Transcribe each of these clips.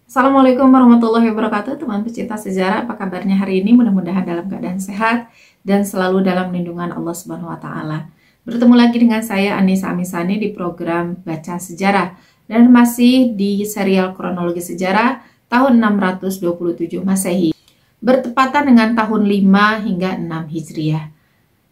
Assalamualaikum warahmatullahi wabarakatuh, teman pecinta sejarah. Apa kabarnya hari ini? Mudah-mudahan dalam keadaan sehat dan selalu dalam lindungan Allah Subhanahu wa Ta'ala. Bertemu lagi dengan saya Anissa Amisani di program Baca Sejarah dan masih di serial kronologi sejarah tahun 627 Masehi, bertepatan dengan tahun 5 hingga 6 Hijriah.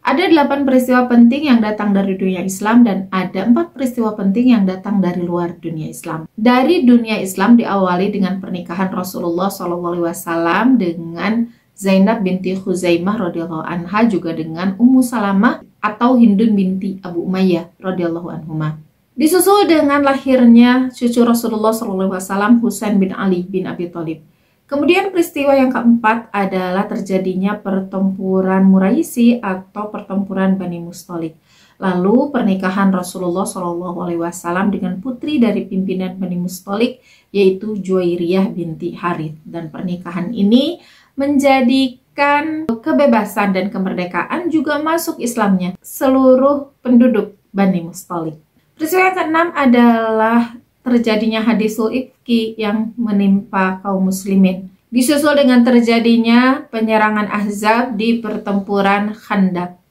Ada 8 peristiwa penting yang datang dari dunia Islam dan ada 4 peristiwa penting yang datang dari luar dunia Islam. Dari dunia Islam diawali dengan pernikahan Rasulullah SAW dengan Zainab binti Khuzaimah radhiyallahu anha, juga dengan Ummu Salamah atau Hindun binti Abu Umayyah radhiyallahu anhuma. Disusul dengan lahirnya cucu Rasulullah SAW, Husain bin Ali bin Abi Thalib. Kemudian peristiwa yang keempat adalah terjadinya pertempuran Muraisi atau pertempuran Bani Mustalik. Lalu pernikahan Rasulullah SAW dengan putri dari pimpinan Bani Mustalik, yaitu Juwairiyah binti Harith. Dan pernikahan ini menjadikan kebebasan dan kemerdekaan juga masuk Islamnya seluruh penduduk Bani Mustalik. Peristiwa yang keenam adalah terjadinya hadisul ifki yang menimpa kaum muslimin. Disusul dengan terjadinya penyerangan Ahzab di pertempuran Khandaq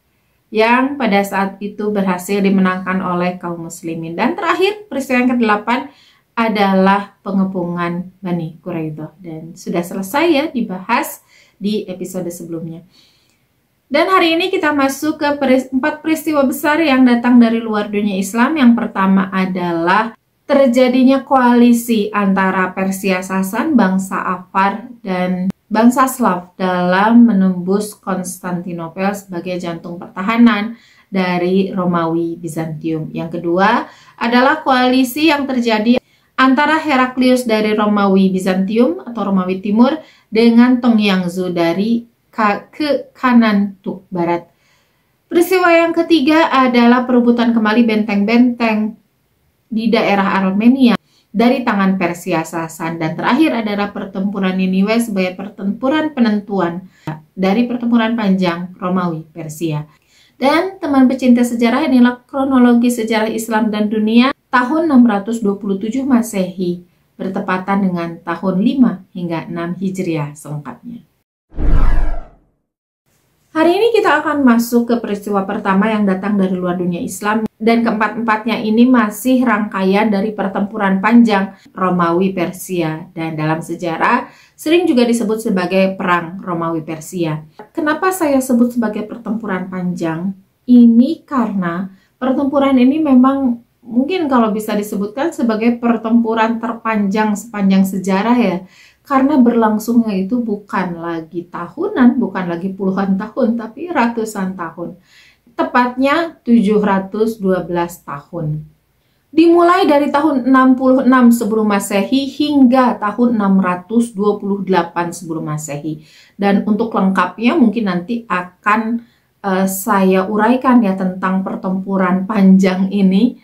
yang pada saat itu berhasil dimenangkan oleh kaum muslimin. Dan terakhir, peristiwa yang ke-8 adalah pengepungan Bani Quraidah, dan sudah selesai ya dibahas di episode sebelumnya. Dan hari ini kita masuk ke 4 peristiwa besar yang datang dari luar dunia Islam. Yang pertama adalah terjadinya koalisi antara Persia Sasan, bangsa Afar, dan bangsa Slav dalam menembus Konstantinopel sebagai jantung pertahanan dari Romawi Bizantium. Yang kedua adalah koalisi yang terjadi antara Heraklius dari Romawi Bizantium atau Romawi Timur dengan Tongyangzu dari Kanantuk Barat. Peristiwa yang ketiga adalah perebutan kembali benteng-benteng di daerah Armenia dari tangan Persia Sasan. Dan terakhir adalah pertempuran Niniwe sebagai pertempuran penentuan dari pertempuran panjang Romawi Persia. Dan teman pecinta sejarah, inilah kronologi sejarah Islam dan dunia tahun 627 Masehi bertepatan dengan tahun 5 hingga 6 Hijriah selengkapnya. Hari ini kita akan masuk ke peristiwa pertama yang datang dari luar dunia Islam, dan keempat-empatnya ini masih rangkaian dari pertempuran panjang Romawi Persia, dan dalam sejarah sering juga disebut sebagai perang Romawi Persia. Kenapa saya sebut sebagai pertempuran panjang? Ini karena pertempuran ini memang mungkin kalau bisa disebutkan sebagai pertempuran terpanjang sepanjang sejarah ya. Karena berlangsungnya itu bukan lagi tahunan, bukan lagi puluhan tahun, tapi ratusan tahun. Tepatnya 712 tahun. Dimulai dari tahun 66 sebelum Masehi hingga tahun 628 sebelum Masehi. Dan untuk lengkapnya mungkin nanti akan saya uraikan ya tentang pertempuran panjang ini.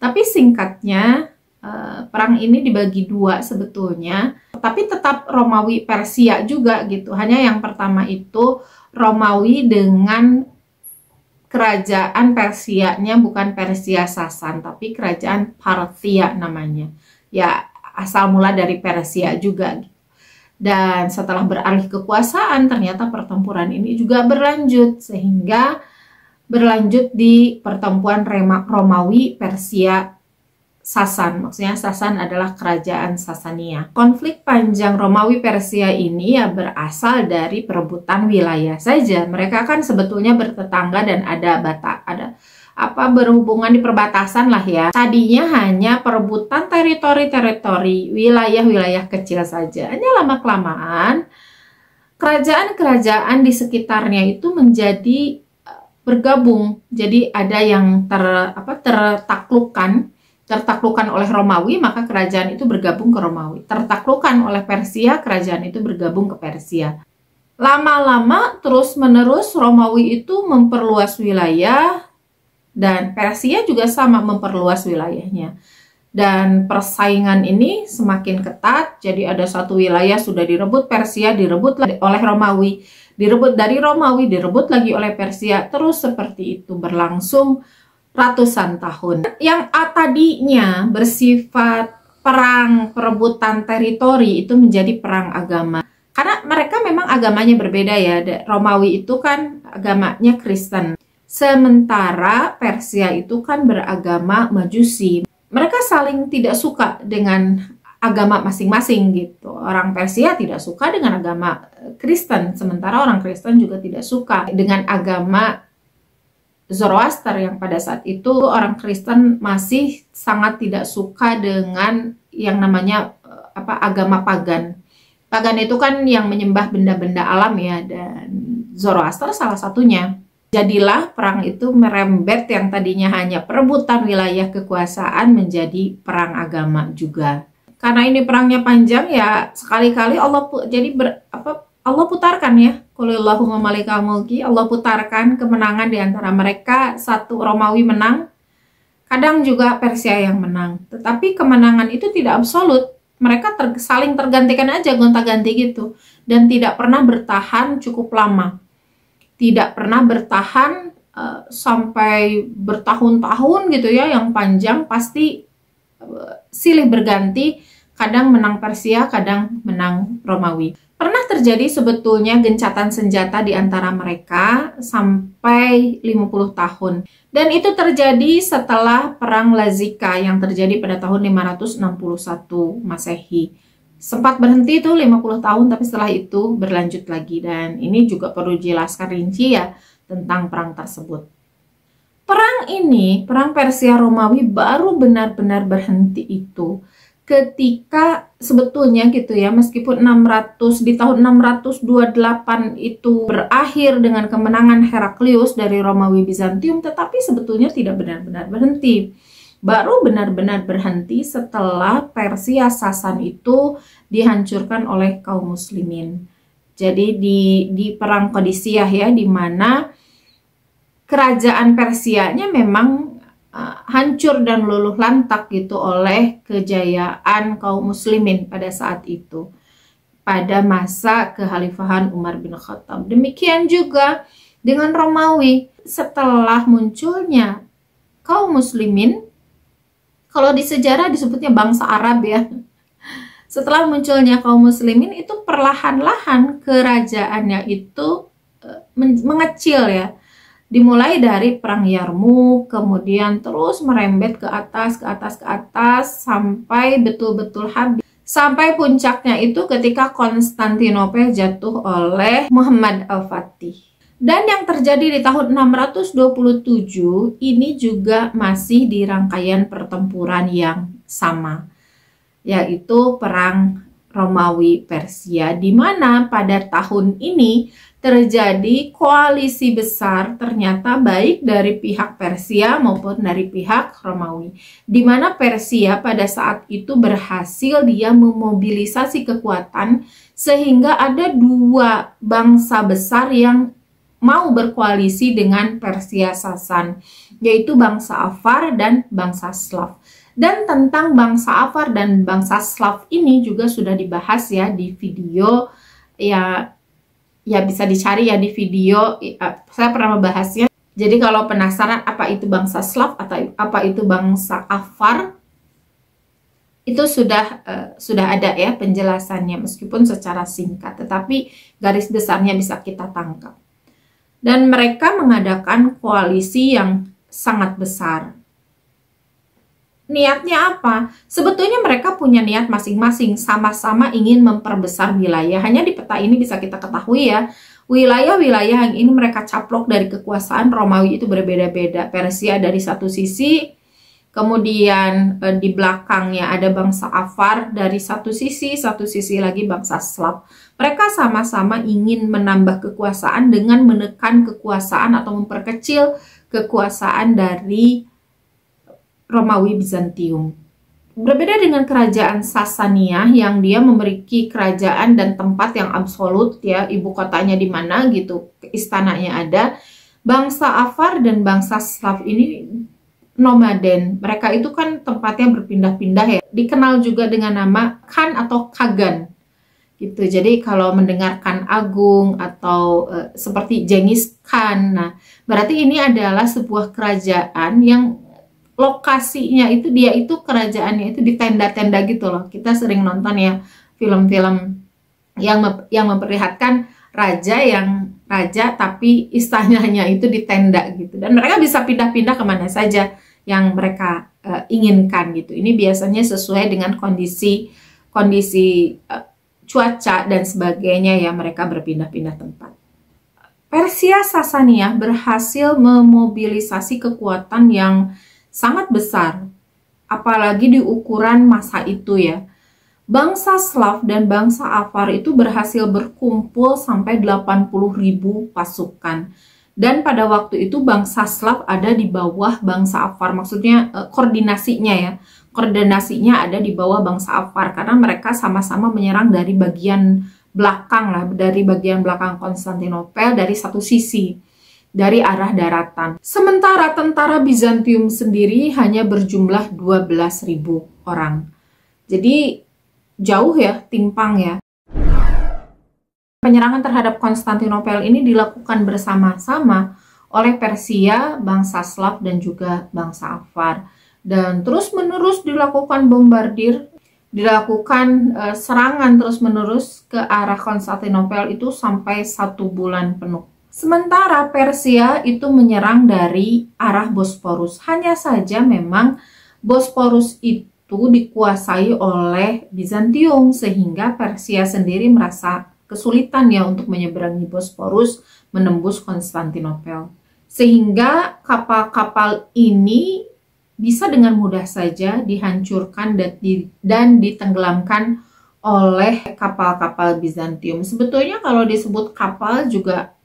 Tapi singkatnya, perang ini dibagi dua sebetulnya, tapi tetap Romawi Persia juga gitu. Hanya yang pertama itu Romawi dengan kerajaan Persianya, bukan Persia Sasan, tapi kerajaan Parthia namanya. Ya, asal mula dari Persia juga. Dan setelah beralih kekuasaan, ternyata pertempuran ini juga berlanjut, sehingga berlanjut di pertempuran Romawi Persia Sasan. Maksudnya Sasan adalah kerajaan Sasania. Konflik panjang Romawi Persia ini ya berasal dari perebutan wilayah saja. Mereka kan sebetulnya bertetangga dan ada berhubungan di perbatasan lah ya. Tadinya hanya perebutan teritori-teritori, wilayah-wilayah kecil saja. Hanya lama-kelamaan kerajaan-kerajaan di sekitarnya itu menjadi bergabung. Jadi ada yang tertaklukkan oleh Romawi, maka kerajaan itu bergabung ke Romawi. Tertaklukkan oleh Persia, kerajaan itu bergabung ke Persia. Lama-lama terus-menerus Romawi itu memperluas wilayah, dan Persia juga sama memperluas wilayahnya. Dan persaingan ini semakin ketat, jadi ada satu wilayah sudah direbut Persia, direbut oleh Romawi, direbut dari Romawi, direbut lagi oleh Persia, terus seperti itu berlangsung ratusan tahun. Yang tadinya bersifat perang perebutan teritori itu menjadi perang agama. Karena mereka memang agamanya berbeda ya. Romawi itu kan agamanya Kristen. Sementara Persia itu kan beragama Majusi. Mereka saling tidak suka dengan agama masing-masing gitu. Orang Persia tidak suka dengan agama Kristen. Sementara orang Kristen juga tidak suka dengan agama Zoroaster yang pada saat itu orang Kristen masih sangat tidak suka dengan yang namanya agama pagan. Pagan itu kan yang menyembah benda-benda alam ya, dan Zoroaster salah satunya. Jadilah perang itu merembet yang tadinya hanya perebutan wilayah kekuasaan menjadi perang agama juga. Karena ini perangnya panjang ya, sekali-kali Allah Allah putarkan ya. Qulillahumma malikal mulki, Allah putarkan kemenangan di antara mereka. Satu Romawi menang, kadang juga Persia yang menang. Tetapi kemenangan itu tidak absolut. Mereka saling tergantikan aja, gonta-ganti gitu. Dan tidak pernah bertahan cukup lama. Tidak pernah bertahan sampai bertahun-tahun gitu ya, yang panjang. Pasti silih berganti, kadang menang Persia, kadang menang Romawi. Pernah terjadi sebetulnya gencatan senjata di antara mereka sampai 50 tahun. Dan itu terjadi setelah Perang Lazika yang terjadi pada tahun 561 Masehi. Sempat berhenti tuh 50 tahun, tapi setelah itu berlanjut lagi. Dan ini juga perlu dijelaskan rinci ya tentang perang tersebut. Perang ini, Perang Persia Romawi baru benar-benar berhenti itu ketika sebetulnya gitu ya, meskipun di tahun 628 itu berakhir dengan kemenangan Heraklius dari Romawi Bizantium, tetapi sebetulnya tidak benar-benar berhenti. Baru benar-benar berhenti setelah Persia Sasan itu dihancurkan oleh kaum muslimin. Jadi di perang Qadisiyah ya, di mana kerajaan Persianya memang hancur dan luluh lantak gitu oleh kejayaan kaum muslimin pada saat itu, pada masa kekhalifahan Umar bin Khattab. Demikian juga dengan Romawi. Setelah munculnya kaum muslimin, kalau di sejarah disebutnya bangsa Arab ya, setelah munculnya kaum muslimin itu perlahan-lahan kerajaannya itu mengecil ya. Dimulai dari perang Yarmouk, kemudian terus merembet ke atas, sampai betul-betul habis. Sampai puncaknya itu ketika Konstantinopel jatuh oleh Muhammad Al-Fatih. Dan yang terjadi di tahun 627 ini juga masih di rangkaian pertempuran yang sama, yaitu perang Romawi Persia, di mana pada tahun ini terjadi koalisi besar ternyata baik dari pihak Persia maupun dari pihak Romawi, di mana Persia pada saat itu berhasil dia memobilisasi kekuatan sehingga ada dua bangsa besar yang mau berkoalisi dengan Persia Sasan, yaitu bangsa Avar dan bangsa Slav. Dan tentang bangsa Avar dan bangsa Slav ini juga sudah dibahas ya di video ya bisa dicari ya di video, saya pernah membahasnya. Jadi kalau penasaran apa itu bangsa Slav atau apa itu bangsa Avar, itu sudah ada ya penjelasannya, meskipun secara singkat, tetapi garis besarnya bisa kita tangkap. Dan mereka mengadakan koalisi yang sangat besar. Niatnya apa? Sebetulnya mereka punya niat masing-masing, sama-sama ingin memperbesar wilayah. Hanya di peta ini bisa kita ketahui ya, wilayah-wilayah yang ini mereka caplok dari kekuasaan Romawi itu berbeda-beda. Persia dari satu sisi, kemudian di belakangnya ada bangsa Avar dari satu sisi lagi bangsa Slav. Mereka sama-sama ingin menambah kekuasaan dengan menekan kekuasaan atau memperkecil kekuasaan dari Romawi Bizantium. Berbeda dengan kerajaan Sasania yang dia memiliki kerajaan dan tempat yang absolut ya, ibu kotanya di mana gitu, istananya ada. Bangsa Avar dan bangsa Slav ini nomaden. Mereka itu kan tempatnya berpindah-pindah ya. Dikenal juga dengan nama Khan atau Kagan. Gitu. Jadi kalau mendengarkan Agung atau seperti Genghis Khan, nah berarti ini adalah sebuah kerajaan yang lokasinya itu dia itu kerajaannya itu di tenda-tenda gitu loh. Kita sering nonton ya film-film yang memperlihatkan raja tapi istananya itu di tenda gitu, dan mereka bisa pindah-pindah kemana saja yang mereka inginkan gitu. Ini biasanya sesuai dengan kondisi cuaca dan sebagainya ya, mereka berpindah-pindah tempat. Persia Sasaniyah berhasil memobilisasi kekuatan yang sangat besar, apalagi di ukuran masa itu ya. Bangsa Slav dan bangsa Avar itu berhasil berkumpul sampai 80.000 pasukan. Dan pada waktu itu bangsa Slav ada di bawah bangsa Avar, maksudnya koordinasinya ya. Koordinasinya ada di bawah bangsa Avar karena mereka sama-sama menyerang dari bagian belakang lah, dari bagian belakang Konstantinopel dari satu sisi, dari arah daratan. Sementara tentara Bizantium sendiri hanya berjumlah 12.000 orang. Jadi jauh ya, timpang ya. Penyerangan terhadap Konstantinopel ini dilakukan bersama-sama oleh Persia, bangsa Slav, dan juga bangsa Avar. Dan terus-menerus dilakukan bombardir, dilakukan serangan terus-menerus ke arah Konstantinopel itu sampai 1 bulan penuh. Sementara Persia itu menyerang dari arah Bosporus. Hanya saja memang Bosporus itu dikuasai oleh Bizantium, sehingga Persia sendiri merasa kesulitan ya untuk menyeberangi Bosporus menembus Konstantinopel. Sehingga kapal-kapal ini bisa dengan mudah saja dihancurkan dan ditenggelamkan oleh kapal-kapal Bizantium. Sebetulnya kalau disebut kapal juga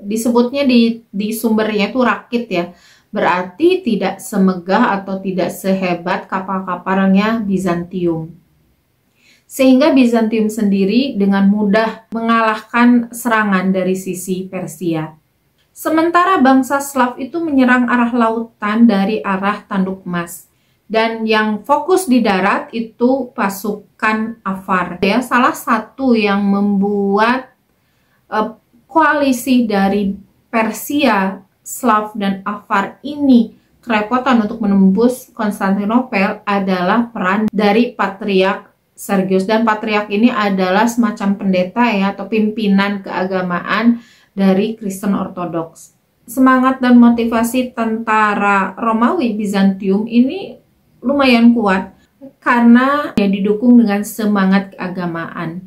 disebutnya di sumbernya itu rakit ya. Berarti tidak semegah atau tidak sehebat kapal-kapalnya Bizantium. Sehingga Bizantium sendiri dengan mudah mengalahkan serangan dari sisi Persia. Sementara bangsa Slav itu menyerang arah lautan dari arah Tanduk Emas. Dan yang fokus di darat itu pasukan Avar. Ya, salah satu yang membuat koalisi dari Persia, Slav, dan Avar ini kerepotan untuk menembus Konstantinopel adalah peran dari Patriark Sergius. Dan Patriark ini adalah semacam pendeta ya, atau pimpinan keagamaan dari Kristen Ortodoks. Semangat dan motivasi tentara Romawi Bizantium ini lumayan kuat karena ya didukung dengan semangat keagamaan.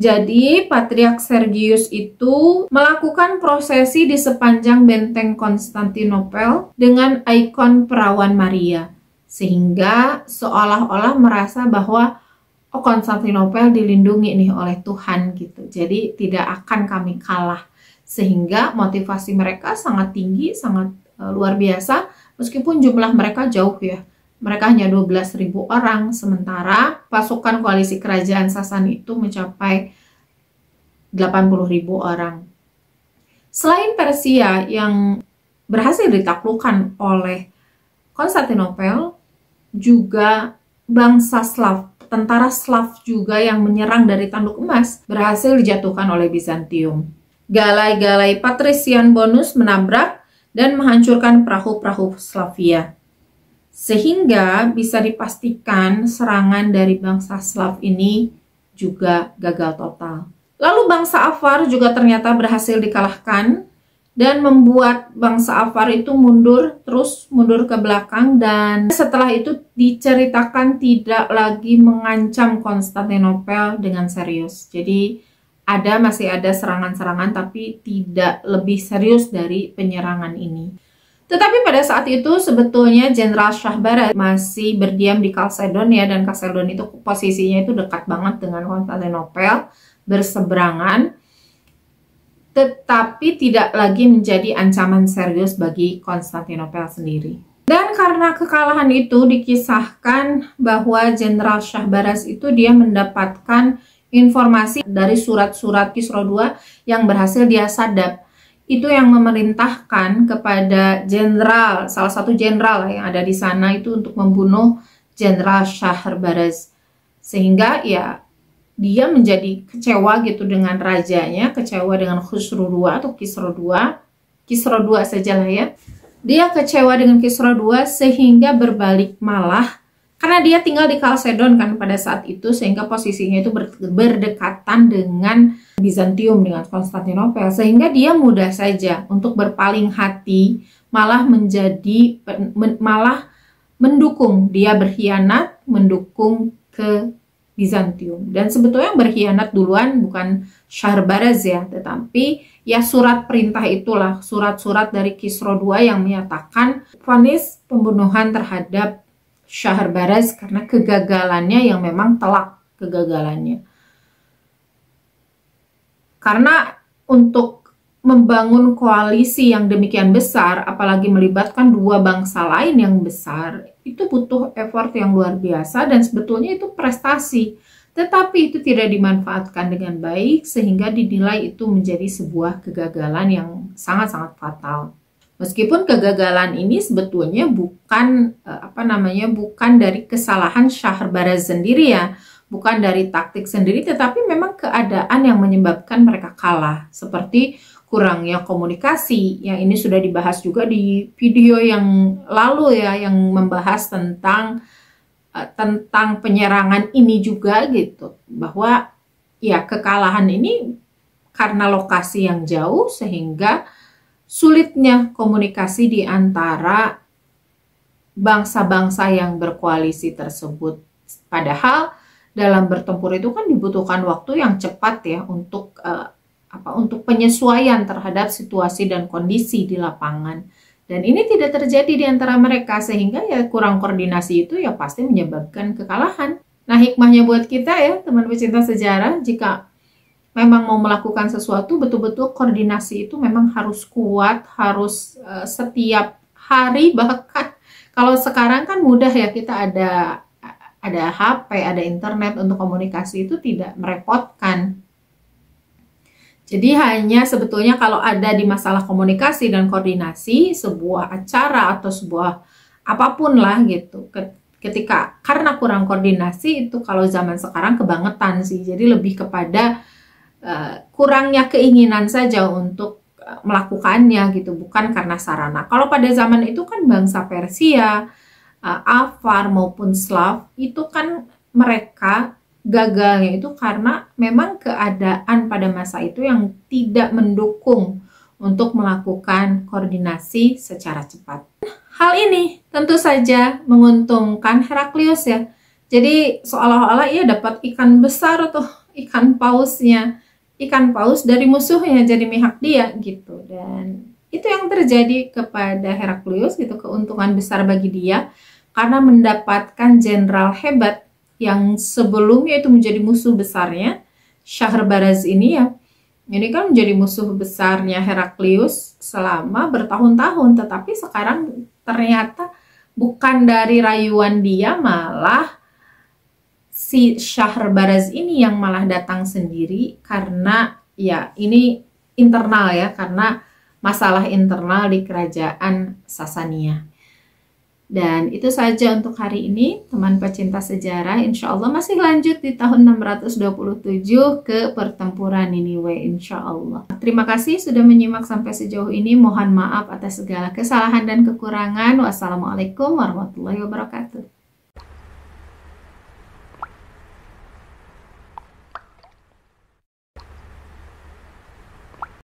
Jadi Patriark Sergius itu melakukan prosesi di sepanjang benteng Konstantinopel dengan ikon perawan Maria, sehingga seolah-olah merasa bahwa Konstantinopel dilindungi nih oleh Tuhan gitu. Jadi tidak akan kami kalah, sehingga motivasi mereka sangat tinggi, sangat luar biasa, meskipun jumlah mereka jauh ya. Mereka hanya 12.000 orang, sementara pasukan koalisi kerajaan Sasani itu mencapai 80.000 orang. Selain Persia yang berhasil ditaklukkan oleh Konstantinopel, juga bangsa Slav, tentara Slav juga yang menyerang dari Tanduk Emas berhasil dijatuhkan oleh Bizantium. Galai-galai patrisian bonus menabrak dan menghancurkan perahu-perahu Slavia. Sehingga bisa dipastikan serangan dari bangsa Slav ini juga gagal total. Lalu bangsa Avar juga ternyata berhasil dikalahkan dan membuat bangsa Avar itu mundur ke belakang, dan setelah itu diceritakan tidak lagi mengancam Konstantinopel dengan serius. Jadi masih ada serangan-serangan tapi tidak lebih serius dari penyerangan ini. Tetapi pada saat itu sebetulnya Jenderal Shahbaraz masih berdiam di Kalsedonia, dan Kalsedon itu posisinya itu dekat banget dengan Konstantinopel, berseberangan, tetapi tidak lagi menjadi ancaman serius bagi Konstantinopel sendiri. Dan karena kekalahan itu dikisahkan bahwa Jenderal Shahbaraz itu dia mendapatkan informasi dari surat-surat Kisra II yang berhasil dia sadap. Itu yang memerintahkan kepada salah satu jenderal yang ada di sana itu untuk membunuh Jenderal Shahbaraz. Sehingga ya dia menjadi kecewa gitu dengan rajanya, kecewa dengan Khusro II atau Kisra II sajalah ya. Dia kecewa dengan Kisra II sehingga berbalik malah karena dia tinggal di Kalsedon kan pada saat itu, sehingga posisinya itu berdekatan dengan Bizantium, dengan Konstantinopel, sehingga dia mudah saja untuk berpaling hati, malah mendukung dia berkhianat, mendukung ke Bizantium. Dan sebetulnya yang berkhianat duluan bukan Shahryarz ya, tetapi ya surat perintah itulah, surat-surat dari Kisra II yang menyatakan vonis pembunuhan terhadap Shahryarz karena kegagalannya yang memang telak kegagalannya. Karena untuk membangun koalisi yang demikian besar, apalagi melibatkan dua bangsa lain yang besar, itu butuh effort yang luar biasa dan sebetulnya itu prestasi. Tetapi itu tidak dimanfaatkan dengan baik sehingga dinilai itu menjadi sebuah kegagalan yang sangat-sangat fatal. Meskipun kegagalan ini sebetulnya bukan bukan dari kesalahan Shahryarz sendiri ya, bukan dari taktik sendiri, tetapi memang keadaan yang menyebabkan mereka kalah, seperti kurangnya komunikasi. Yang ini sudah dibahas juga di video yang lalu ya, yang membahas tentang penyerangan ini juga gitu, bahwa ya kekalahan ini karena lokasi yang jauh sehingga sulitnya komunikasi di antara bangsa-bangsa yang berkoalisi tersebut. Padahal dalam bertempur itu kan dibutuhkan waktu yang cepat ya untuk penyesuaian terhadap situasi dan kondisi di lapangan. Dan ini tidak terjadi di antara mereka sehingga ya kurang koordinasi itu ya pasti menyebabkan kekalahan. Nah, hikmahnya buat kita ya teman pecinta sejarah, jika memang mau melakukan sesuatu, betul-betul koordinasi itu memang harus kuat, harus setiap hari. Bahkan kalau sekarang kan mudah ya, kita ada HP, ada internet untuk komunikasi, itu tidak merepotkan. Jadi hanya sebetulnya kalau ada di masalah komunikasi dan koordinasi, sebuah acara atau sebuah apapun lah gitu, ketika karena kurang koordinasi itu kalau zaman sekarang kebangetan sih, jadi lebih kepada kurangnya keinginan saja untuk melakukannya gitu, bukan karena sarana. Kalau pada zaman itu kan bangsa Persia, Avar maupun Slav itu kan mereka gagalnya itu karena memang keadaan pada masa itu yang tidak mendukung untuk melakukan koordinasi secara cepat. Hal ini tentu saja menguntungkan Heraklius ya. Jadi seolah-olah ia dapat ikan besar atau ikan pausnya, ikan paus dari musuhnya jadi mihak dia gitu. Dan itu yang terjadi kepada Heraklius gitu, keuntungan besar bagi dia karena mendapatkan jenderal hebat yang sebelumnya itu menjadi musuh besarnya. Shahryarz ini ya, ini kan menjadi musuh besarnya Heraklius selama bertahun-tahun, tetapi sekarang ternyata bukan dari rayuan dia, malah si Shahryarz ini yang malah datang sendiri karena ya ini internal ya, karena masalah internal di kerajaan Sasania. Dan itu saja untuk hari ini, teman pecinta sejarah. Insya Allah masih lanjut di tahun 627 ke pertempuran Niniwe, insya Allah. Terima kasih sudah menyimak sampai sejauh ini. Mohon maaf atas segala kesalahan dan kekurangan. Wassalamualaikum warahmatullahi wabarakatuh.